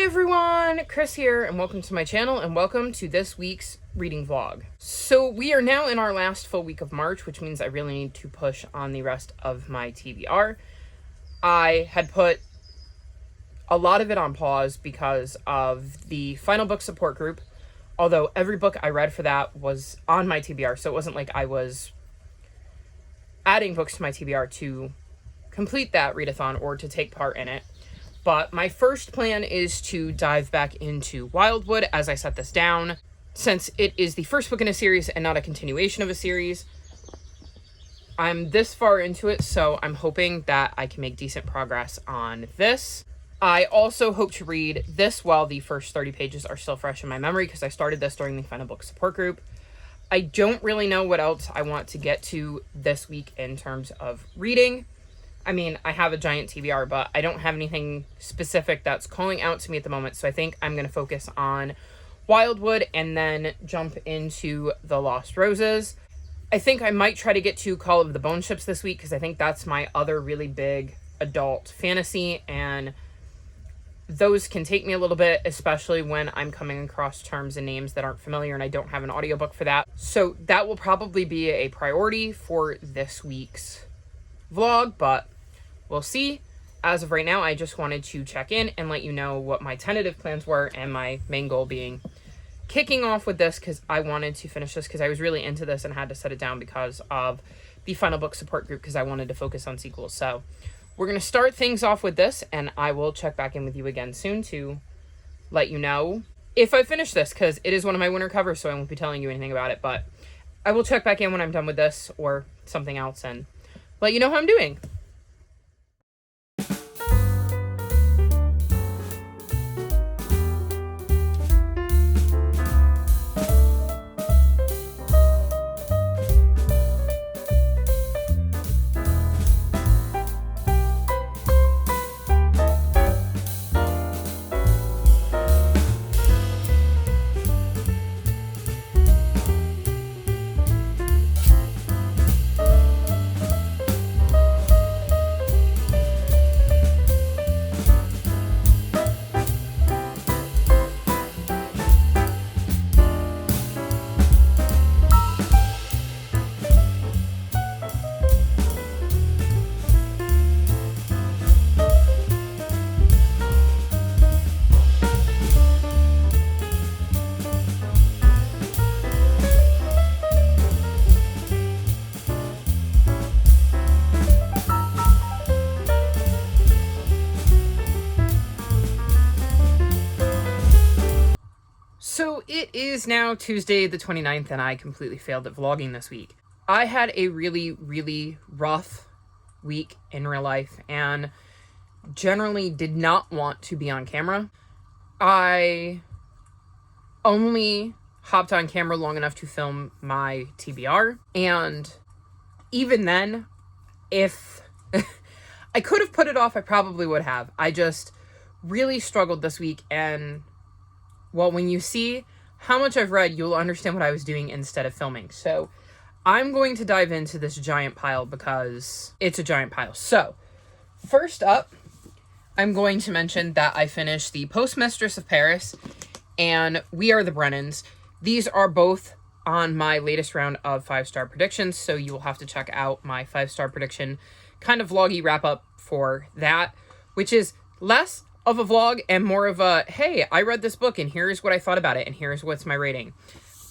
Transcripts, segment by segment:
everyone, Chris here, and welcome to my channel, and welcome to this week's reading vlog. So we are now in our last full week of March, which means I really need to push on the rest of my TBR. I had put a lot of it on pause because of the final book support group, although every book I read for that was on my TBR, so it wasn't like I was adding books to my TBR to complete that readathon or to take part in it. But my first plan is to dive back into Wildwood as I set this down, since it is the first book in a series and not a continuation of a series. I'm this far into it, so I'm hoping that I can make decent progress on this. I also hope to read this while the first 30 pages are still fresh in my memory, because I started this during the final book support group. I don't really know what else I want to get to this week in terms of reading. I mean, I have a giant TBR, but I don't have anything specific that's calling out to me at the moment, so I think I'm going to focus on Wildwood and then jump into The Lost Roses. I think I might try to get to Call of the Bone Ships this week, because I think that's my other really big adult fantasy, and those can take me a little bit, especially when I'm coming across terms and names that aren't familiar and I don't have an audiobook for that. So that will probably be a priority for this week's vlog, but we'll see. As of right now, I just wanted to check in and let you know what my tentative plans were, and my main goal being kicking off with this because I wanted to finish this because I was really into this and had to set it down because of the final book support group, because I wanted to focus on sequels. So we're going to start things off with this, and I will check back in with you again soon to let you know if I finish this, because it is one of my winter covers, so I won't be telling you anything about it, but I will check back in when I'm done with this or something else and let you know how I'm doing. So it is now Tuesday the 29th, and I completely failed at vlogging this week. I had a really rough week in real life and generally did not want to be on camera. I only hopped on camera long enough to film my TBR, and even then, if I could have put it off, I probably would have. I just really struggled this week, and well, when you see how much I've read, you'll understand what I was doing instead of filming. So I'm going to dive into this giant pile because it's a giant pile. So first up, I'm going to mention that I finished The Postmistress of Paris and We Are the Brennans. These are both on my latest round of 5-star predictions, so you will have to check out my 5-star prediction kind of vloggy wrap up for that, which is less of a vlog and more of a, hey, I read this book and here's what I thought about it and here's what's my rating,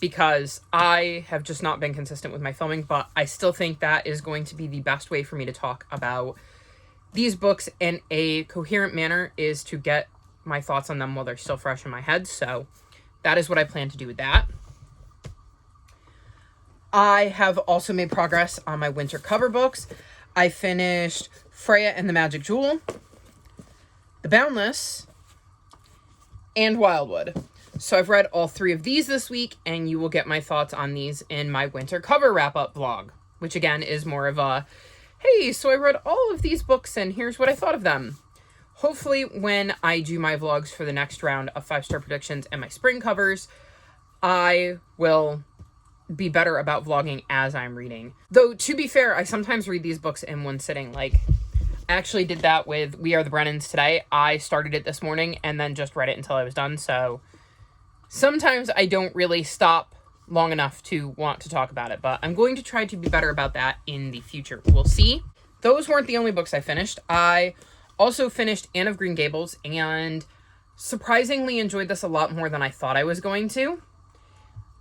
because I have just not been consistent with my filming, but I still think that is going to be the best way for me to talk about these books in a coherent manner, is to get my thoughts on them while they're still fresh in my head. So that is what I plan to do with that. I have also made progress on my winter cover books. I finished Freya and the Magic Jewel, The Boundless, and Wildwood. So I've read all 3 of these this week, and you will get my thoughts on these in my winter cover wrap-up vlog, which again is more of a, hey, so I read all of these books and here's what I thought of them. Hopefully when I do my vlogs for the next round of 5-star predictions and my spring covers, I will be better about vlogging as I'm reading. Though, to be fair, I sometimes read these books in one sitting. Like, I actually did that with We Are the Brennans today. I started it this morning and then just read it until I was done. So sometimes I don't really stop long enough to want to talk about it, but I'm going to try to be better about that in the future. We'll see. Those weren't the only books I finished. I also finished Anne of Green Gables and surprisingly enjoyed this a lot more than I thought I was going to.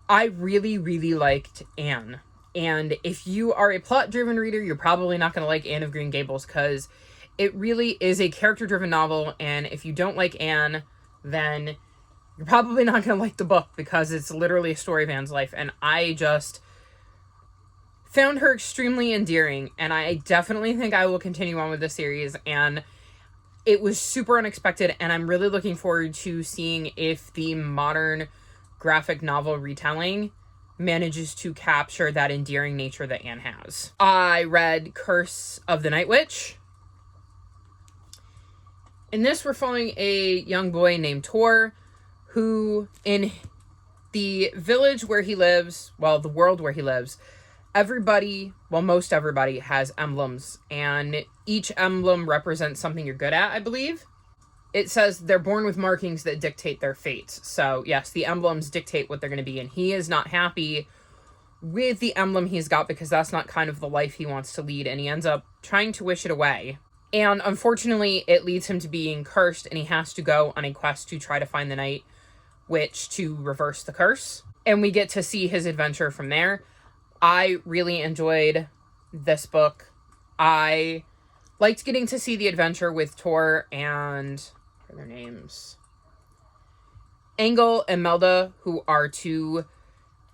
I really, really liked Anne. And if you are a plot-driven reader, you're probably not going to like Anne of Green Gables because it really is a character-driven novel. And if you don't like Anne, then you're probably not going to like the book because it's literally a story of Anne's life. And I just found her extremely endearing. And I definitely think I will continue on with this series. And it was super unexpected. And I'm really looking forward to seeing if the modern graphic novel retelling manages to capture that endearing nature that Anne has. I read Curse of the Night Witch. In this, we're following a young boy named Tor, who in the village where he lives, well, the world where he lives, most everybody has emblems, and each emblem represents something you're good at, I believe. It says they're born with markings that dictate their fates. So, yes, the emblems dictate what they're going to be. And he is not happy with the emblem he's got because that's not kind of the life he wants to lead. And he ends up trying to wish it away. And unfortunately, it leads him to being cursed. And he has to go on a quest to try to find the Night Witch to reverse the curse. And we get to see his adventure from there. I really enjoyed this book. I liked getting to see the adventure with Tor and their names, Engel and Melda, who are two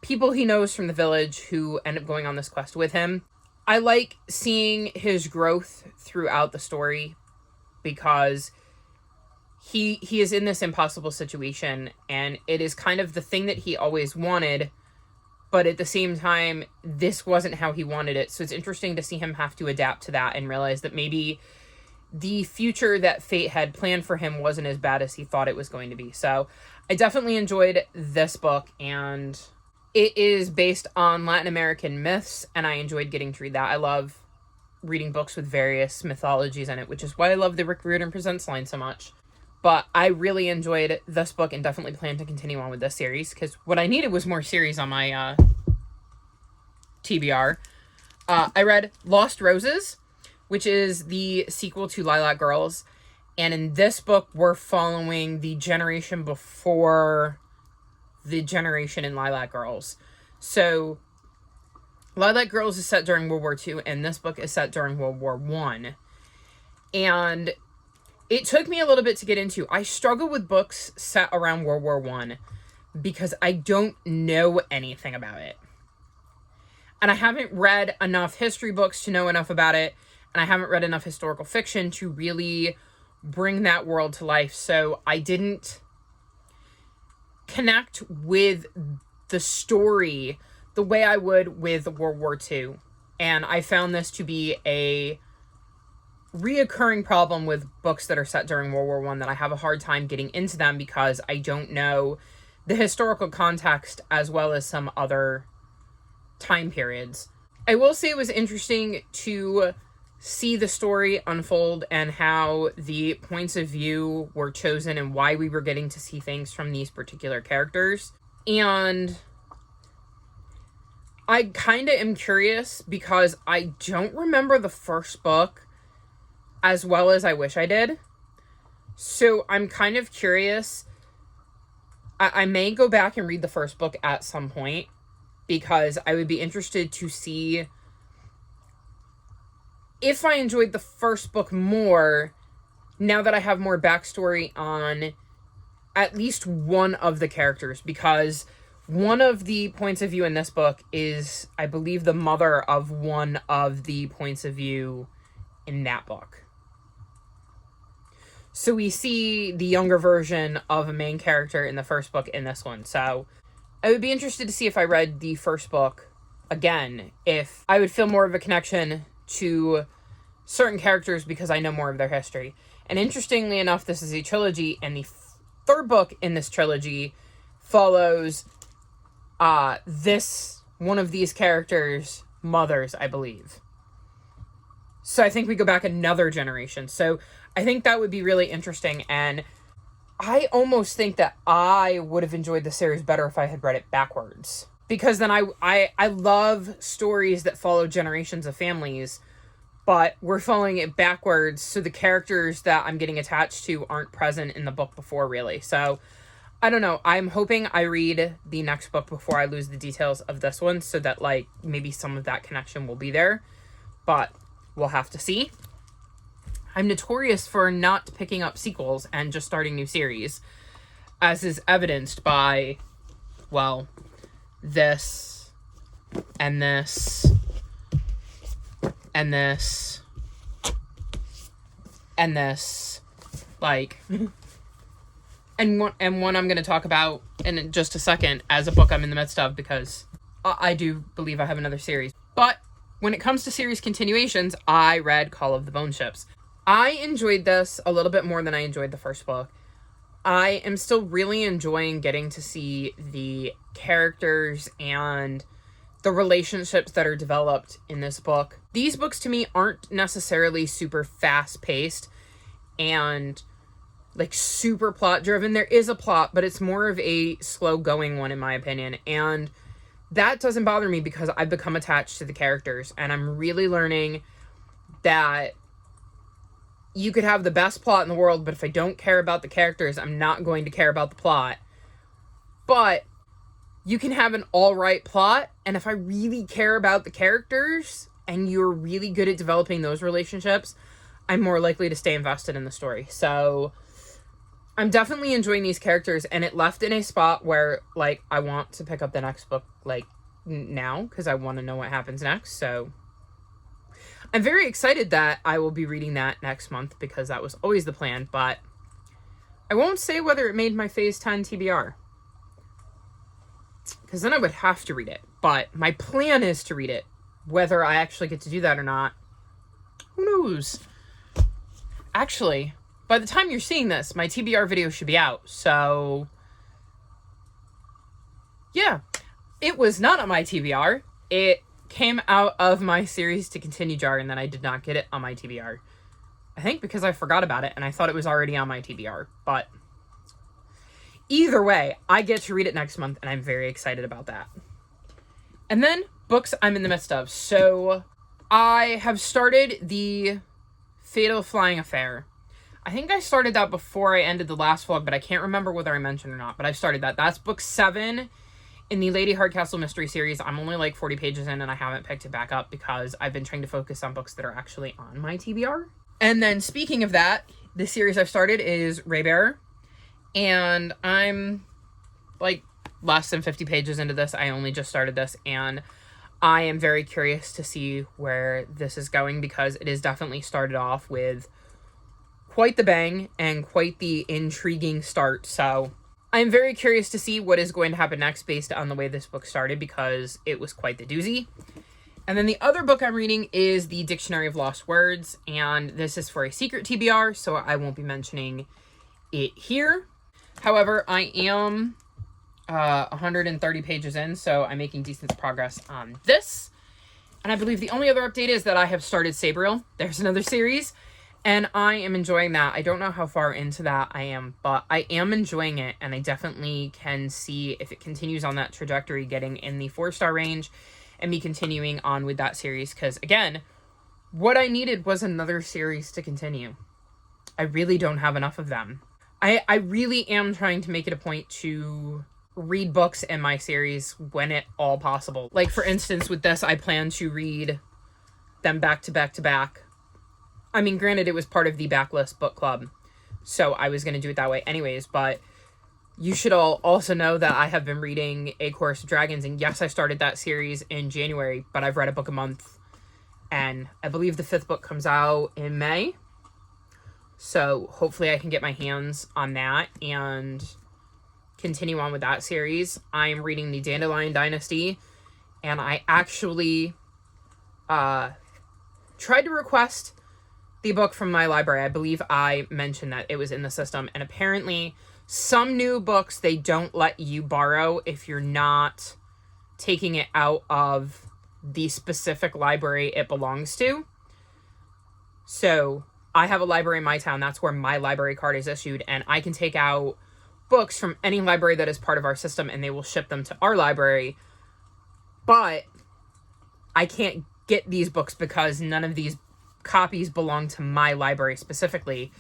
people he knows from the village who end up going on this quest with him. I like seeing his growth throughout the story because he is in this impossible situation and it is kind of the thing that he always wanted, but at the same time, this wasn't how he wanted it. So it's interesting to see him have to adapt to that and realize that maybe the future that fate had planned for him wasn't as bad as he thought it was going to be. So I definitely enjoyed this book, and it is based on Latin American myths, and I enjoyed getting to read that. I love reading books with various mythologies in it, which is why I love the Rick Riordan Presents line so much. But I really enjoyed this book and definitely plan to continue on with this series because what I needed was more series on my TBR. I read Lost Roses, which is the sequel to Lilac Girls. And in this book, we're following the generation before the generation in Lilac Girls. So Lilac Girls is set during World War II, and this book is set during World War I. And it took me a little bit to get into. I struggle with books set around World War I because I don't know anything about it. And I haven't read enough history books to know enough about it. And I haven't read enough historical fiction to really bring that world to life. So I didn't connect with the story the way I would with World War II. And I found this to be a reoccurring problem with books that are set during World War I, that I have a hard time getting into them because I don't know the historical context as well as some other time periods. I will say it was interesting to see the story unfold and how the points of view were chosen and why we were getting to see things from these particular characters. And I kind of am curious because I don't remember the first book as well as I wish I did. So I'm kind of curious. I may go back and read the first book at some point because I would be interested to see if I enjoyed the first book more now that I have more backstory on at least one of the characters, because one of the points of view in this book is, I believe, the mother of one of the points of view in that book. So we see the younger version of a main character in the first book in this one. So I would be interested to see if I read the first book again, if I would feel more of a connection to certain characters because I know more of their history. And interestingly enough, this is a trilogy, and the third book in this trilogy follows one of these characters' mothers, I believe. So I think we go back another generation. So I think that would be really interesting. And I almost think that I would have enjoyed the series better if I had read it backwards. Because then I love stories that follow generations of families, but we're following it backwards, so the characters that I'm getting attached to aren't present in the book before, really. So, I don't know. I'm hoping I read the next book before I lose the details of this one, so that, like, maybe some of that connection will be there. But we'll have to see. I'm notorious for not picking up sequels and just starting new series, as is evidenced by, well, this, and this, and this, and this, like, and one I'm going to talk about in just a second as a book I'm in the midst of, because I do believe I have another series. But when it comes to series continuations, I read Call of the Bone Ships. I enjoyed this a little bit more than I enjoyed the first book. I am still really enjoying getting to see the characters and the relationships that are developed in this book. These books to me aren't necessarily super fast-paced and like super plot-driven. There is a plot, but it's more of a slow-going one in my opinion. And that doesn't bother me because I've become attached to the characters, and I'm really learning that you could have the best plot in the world, but if I don't care about the characters, I'm not going to care about the plot. But you can have an alright plot, and if I really care about the characters, and you're really good at developing those relationships, I'm more likely to stay invested in the story. So I'm definitely enjoying these characters, and it left in a spot where, like, I want to pick up the next book, like, now, because I want to know what happens next. So I'm very excited that I will be reading that next month, because that was always the plan, but I won't say whether it made my Phase 10 TBR, because then I would have to read it. But my plan is to read it. Whether I actually get to do that or not, who knows? Actually, by the time you're seeing this, my TBR video should be out, so yeah. It was not on my TBR. It came out of my series to continue jar, and then I did not get it on my TBR. I think because I forgot about it and I thought it was already on my TBR. But either way, I get to read it next month, and I'm very excited about that. And then books I'm in the midst of. So I have started the Fatal Flying Affair. I think I started that before I ended the last vlog, but I can't remember whether I mentioned or not. But I've started that. That's book 7 in the Lady Hardcastle mystery series. I'm only like 40 pages in, and I haven't picked it back up because I've been trying to focus on books that are actually on my TBR. And then speaking of that, the series I've started is Raybearer, and I'm like less than 50 pages into this. I only just started this, and I am very curious to see where this is going, because it is definitely started off with quite the bang and quite the intriguing start. So I'm very curious to see what is going to happen next based on the way this book started, because it was quite the doozy. And then the other book I'm reading is the Dictionary of Lost Words, and this is for a secret TBR, so I won't be mentioning it here. However, I am 130 pages in, so I'm making decent progress on this. And I believe the only other update is that I have started Sabriel. There's another series, and I am enjoying that. I don't know how far into that I am, but I am enjoying it, and I definitely can see, if it continues on that trajectory, getting in the 4-star range and me continuing on with that series. Because, again, what I needed was another series to continue. I really don't have enough of them. I really am trying to make it a point to read books in my series when at all possible. Like, for instance, with this, I plan to read them back to back to back. I mean, granted, it was part of the Backlist book club, so I was going to do it that way anyways, but you should all also know that I have been reading A Chorus of Dragons, and yes, I started that series in January, but I've read a book a month, and I believe the 5th book comes out in May, so hopefully I can get my hands on that and continue on with that series. I'm reading the Dandelion Dynasty, and I actually tried to request the book from my library. I believe I mentioned that it was in the system, and apparently some new books they don't let you borrow if you're not taking it out of the specific library it belongs to. So I have a library in my town. That's where my library card is issued, and I can take out books from any library that is part of our system, and they will ship them to our library. But I can't get these books because none of these copies belong to my library specifically.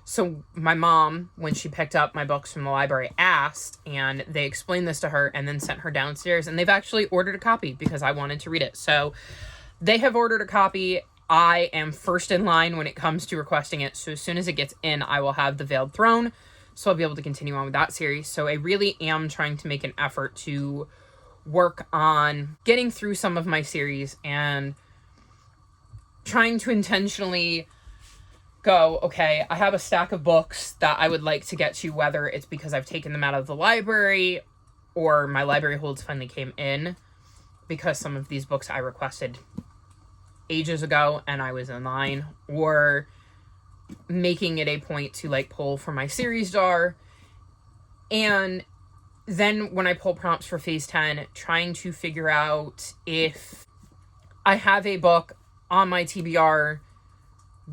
So my mom, when she picked up my books from the library, asked, and they explained this to her and then sent her downstairs, and they've actually ordered a copy because I wanted to read it. So they have ordered a copy. I am first in line when it comes to requesting it. So as soon as it gets in, I will have The Veiled Throne. So I'll be able to continue on with that series. So I really am trying to make an effort to work on getting through some of my series and trying to intentionally go, okay, I have a stack of books that I would like to get to, whether it's because I've taken them out of the library or my library holds finally came in, because some of these books I requested ages ago and I was in line, or making it a point to like pull from my series jar. And then when I pull prompts for phase 10, trying to figure out if I have a book on my TBR,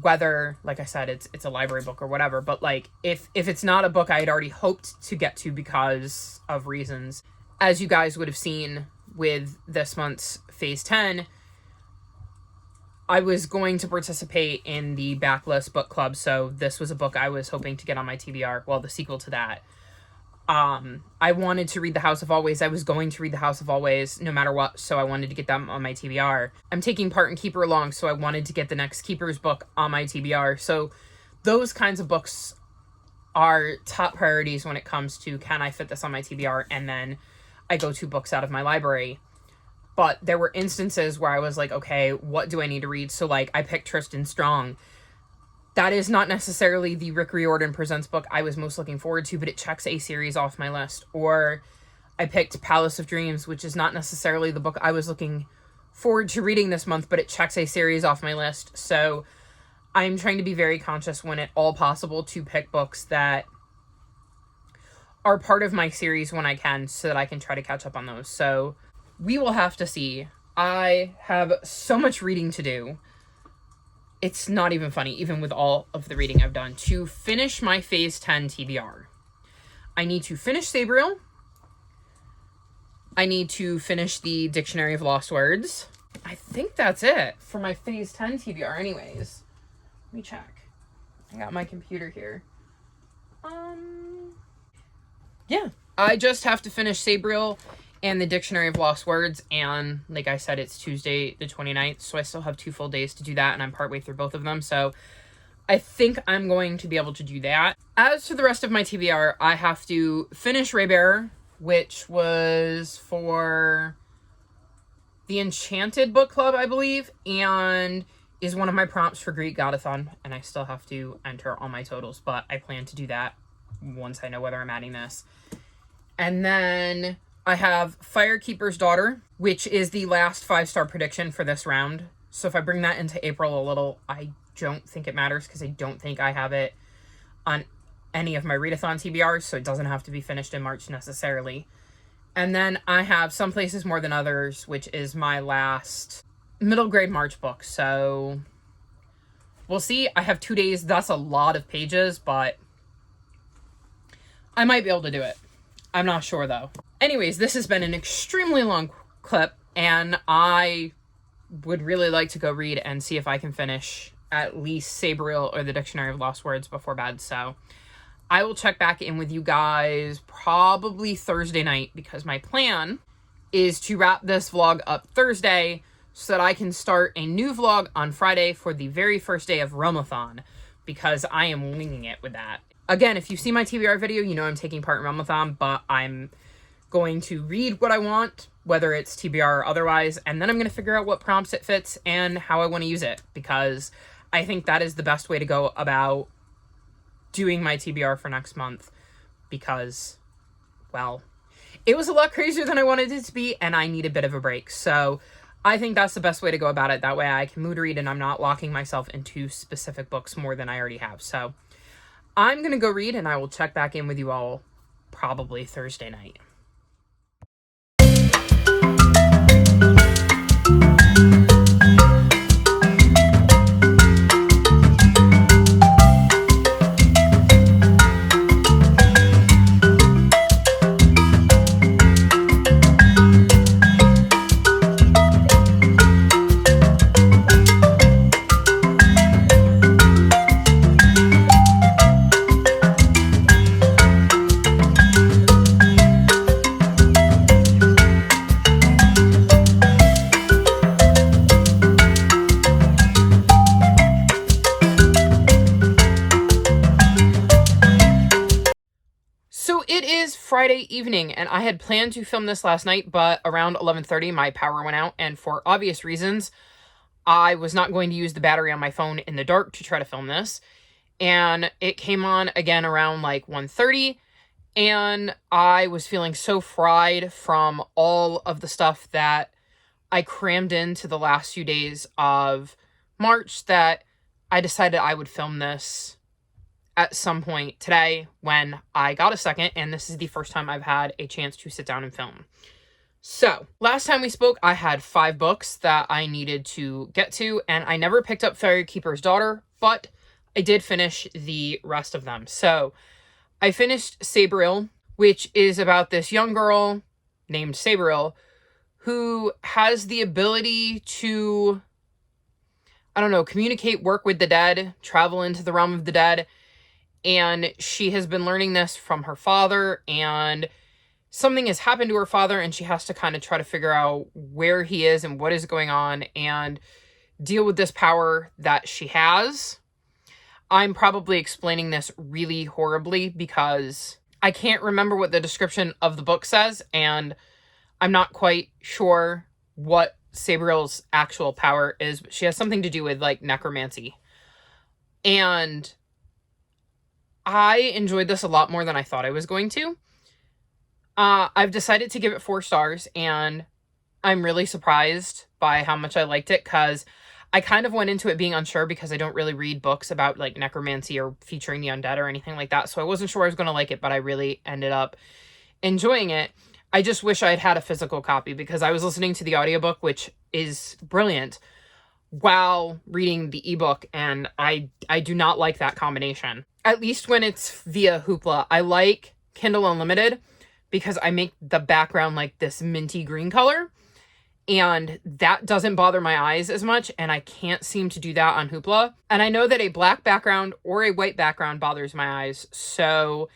whether, like I said, it's a library book or whatever, but like if it's not a book I had already hoped to get to because of reasons, as you guys would have seen with this month's phase 10, I was going to participate in the backlist book club. So this was a book I was hoping to get on my TBR. Well, the sequel to that. I wanted to read The House of Always. I was going to read The House of Always no matter what, so I wanted to get them on my TBR. I'm taking part in Keeper Along, so I wanted to get the next Keeper's book on my TBR. So those kinds of books are top priorities when it comes to, can I fit this on my TBR? And then I go to books out of my library. But there were instances where I was like, okay, what do I need to read? So like I picked Tristan Strong. That is not necessarily the Rick Riordan Presents book I was most looking forward to, but it checks a series off my list. Or I picked Palace of Dreams, which is not necessarily the book I was looking forward to reading this month, but it checks a series off my list. So I'm trying to be very conscious when at all possible to pick books that are part of my series when I can, so that I can try to catch up on those. So we will have to see. I have so much reading to do. It's not even funny, even with all of the reading I've done. To finish my phase 10 TBR, I need to finish Sabriel. I need to finish the Dictionary of Lost Words. I think that's it for my phase 10 TBR anyways. Let me check. I got my computer here. Yeah. I just have to finish Sabriel and the Dictionary of Lost Words, and like I said, it's Tuesday the 29th, so I still have 2 full days to do that, and I'm partway through both of them, so I think I'm going to be able to do that. As for the rest of my TBR, I have to finish Raybearer, which was for the Enchanted Book Club, I believe, and is one of my prompts for Greek Godathon, and I still have to enter all my totals, but I plan to do that once I know whether I'm adding this. And then I have Firekeeper's Daughter, which is the last 5-star prediction for this round. So if I bring that into April a little, I don't think it matters because I don't think I have it on any of my readathon TBRs, so it doesn't have to be finished in March necessarily. And then I have Some Places More Than Others, which is my last middle grade March book. So we'll see. I have 2 days. That's a lot of pages, but I might be able to do it. I'm not sure though. Anyways, this has been an extremely long clip, and I would really like to go read and see if I can finish at least Sabriel or the Dictionary of Lost Words before bed. So I will check back in with you guys probably Thursday night, because my plan is to wrap this vlog up Thursday so that I can start a new vlog on Friday for the very first day of Realmathon, because I am winging it with that. Again, if you see my TBR video, you know I'm taking part in Realmathon, but I'm going to read what I want, whether it's TBR or otherwise, and then I'm going to figure out what prompts it fits and how I want to use it, because I think that is the best way to go about doing my TBR for next month, because, well, it was a lot crazier than I wanted it to be, and I need a bit of a break. So I think that's the best way to go about it. That way I can mood read and I'm not locking myself into specific books more than I already have. So I'm going to go read, and I will check back in with you all probably Thursday night. So it is Friday evening, and I had planned to film this last night, but around 11:30 my power went out, and for obvious reasons, I was not going to use the battery on my phone in the dark to try to film this. And it came on again around like 1:30, and I was feeling so fried from all of the stuff that I crammed into the last few days of March that I decided I would film this at some point today when I got a second, and this is the first time I've had a chance to sit down and film. So, last time we spoke, I had 5 books that I needed to get to, and I never picked up Fairy Keeper's Daughter, but I did finish the rest of them. So, I finished Sabriel, which is about this young girl named Sabriel who has the ability to, I don't know, communicate, work with the dead, travel into the realm of the dead. And she has been learning this from her father, and something has happened to her father, and she has to kind of try to figure out where he is and what is going on and deal with this power that she has. I'm probably explaining this really horribly because I can't remember what the description of the book says, and I'm not quite sure what Sabriel's actual power is, but she has something to do with like necromancy. And I enjoyed this a lot more than I thought I was going to. I've decided to give it 4 stars, and I'm really surprised by how much I liked it, because I kind of went into it being unsure because I don't really read books about like necromancy or featuring the undead or anything like that. So I wasn't sure I was going to like it, but I really ended up enjoying it. I just wish I'd had a physical copy, because I was listening to the audiobook, which is brilliant, while reading the ebook, and I do not like that combination. At least when it's via Hoopla. I like Kindle Unlimited because I make the background like this minty green color, and that doesn't bother my eyes as much, and I can't seem to do that on Hoopla. And I know that a black background or a white background bothers my eyes, so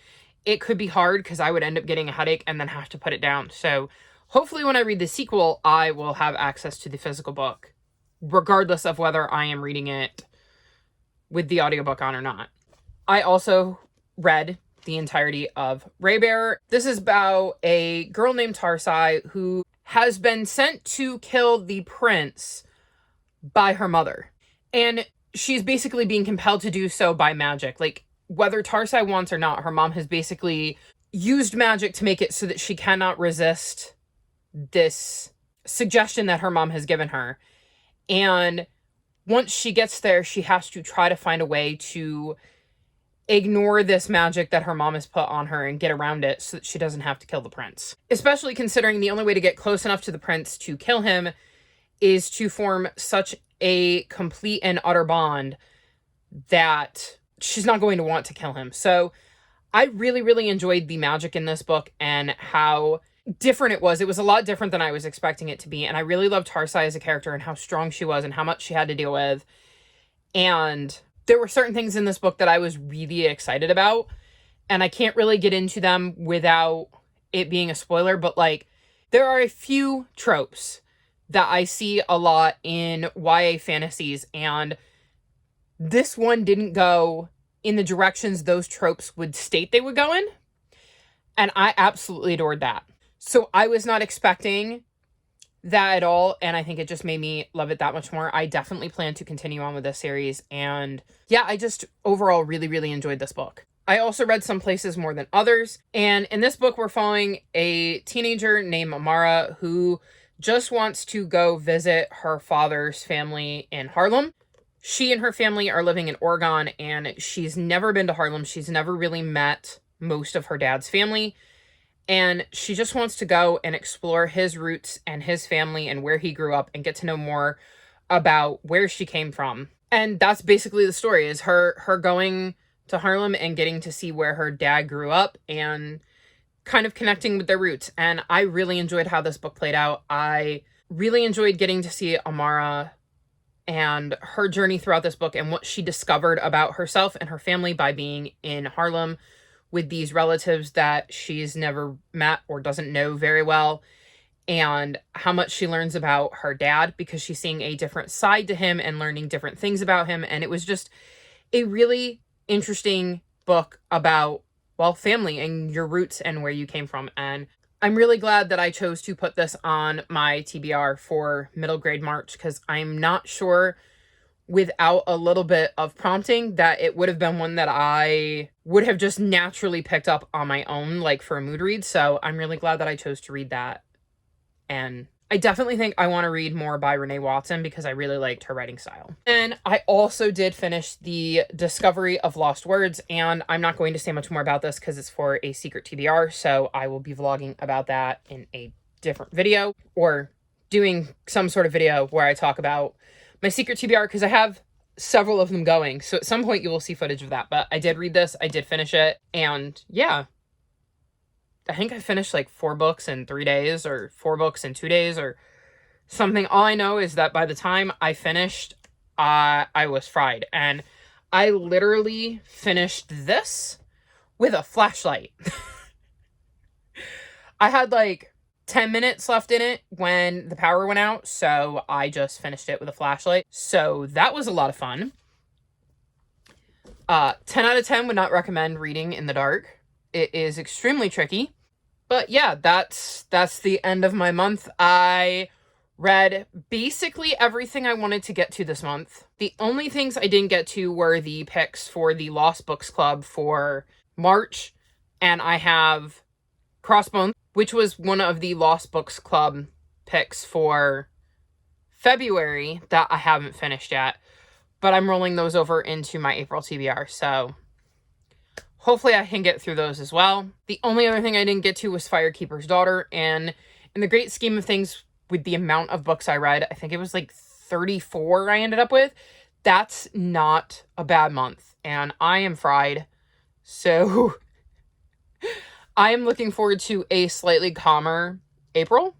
it could be hard because I would end up getting a headache and then have to put it down. So hopefully when I read the sequel, I will have access to the physical book, regardless of whether I am reading it with the audiobook on or not. I also read the entirety of Raybearer. This is about a girl named Tarsai who has been sent to kill the prince by her mother. And she's basically being compelled to do so by magic. Like, whether Tarsai wants or not, her mom has basically used magic to make it so that she cannot resist this suggestion that her mom has given her. And once she gets there, she has to try to find a way to ignore this magic that her mom has put on her and get around it so that she doesn't have to kill the prince. Especially considering the only way to get close enough to the prince to kill him is to form such a complete and utter bond that she's not going to want to kill him. So I really, really enjoyed the magic in this book and how different it was. It was a lot different than I was expecting it to be. And I really loved Tarsai as a character and how strong she was and how much she had to deal with. And there were certain things in this book that I was really excited about, and I can't really get into them without it being a spoiler, but like, there are a few tropes that I see a lot in YA fantasies, and this one didn't go in the directions those tropes would state they would go in, and I absolutely adored that. So I was not expecting that at all, and I think it just made me love it that much more. I definitely plan to continue on with this series, and yeah, I just overall really, really enjoyed this book. I also read Some Places More Than Others, and in this book we're following a teenager named Amara who just wants to go visit her father's family in Harlem. She and her family are living in Oregon, and she's never been to Harlem. She's never really met most of her dad's family. And she just wants to go and explore his roots and his family and where he grew up and get to know more about where she came from. And that's basically the story, is her going to Harlem and getting to see where her dad grew up and kind of connecting with their roots. And I really enjoyed how this book played out. I really enjoyed getting to see Amara and her journey throughout this book and what she discovered about herself and her family by being in Harlem with these relatives that she's never met or doesn't know very well, and how much she learns about her dad because she's seeing a different side to him and learning different things about him. And it was just a really interesting book about well, family and your roots and where you came from. And I'm really glad that I chose to put this on my TBR for middle grade March, because I'm not sure without a little bit of prompting that it would have been one that I would have just naturally picked up on my own, like for a mood read. So I'm really glad that I chose to read that. And I definitely think I want to read more by Renee Watson because I really liked her writing style. And I also did finish the Discovery of Lost Words, and I'm not going to say much more about this because it's for a secret TBR, so I will be vlogging about that in a different video, or doing some sort of video where I talk about my secret TBR, because I have several of them going, so at some point you will see footage of that. But I did read this, I did finish it, and yeah, I think I finished like 4 books in 3 days, or 4 books in 2 days, or something. All I know is that by the time I finished, I was fried. And I literally finished this with a flashlight. I had like 10 minutes left in it when the power went out, so I just finished it with a flashlight. So that was a lot of fun. 10 out of 10 would not recommend reading in the dark. It is extremely tricky. But yeah, that's the end of my month. I read basically everything I wanted to get to this month. The only things I didn't get to were the picks for the Lost Books Club for March. And I have Crossbones, which was one of the Lost Books Club picks for February that I haven't finished yet. But I'm rolling those over into my April TBR, so hopefully I can get through those as well. The only other thing I didn't get to was Firekeeper's Daughter, and in the great scheme of things, with the amount of books I read, I think it was like 34 I ended up with. That's not a bad month, and I am fried. So I am looking forward to a slightly calmer April.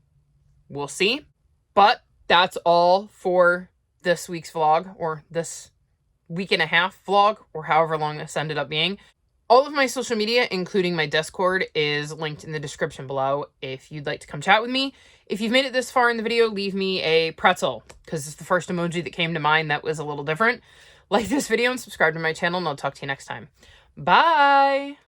We'll see. But that's all for this week's vlog, or this week and a half vlog, or however long this ended up being. All of my social media, including my Discord, is linked in the description below if you'd like to come chat with me. If you've made it this far in the video, leave me a pretzel, because it's the first emoji that came to mind that was a little different. Like this video and subscribe to my channel, and I'll talk to you next time. Bye!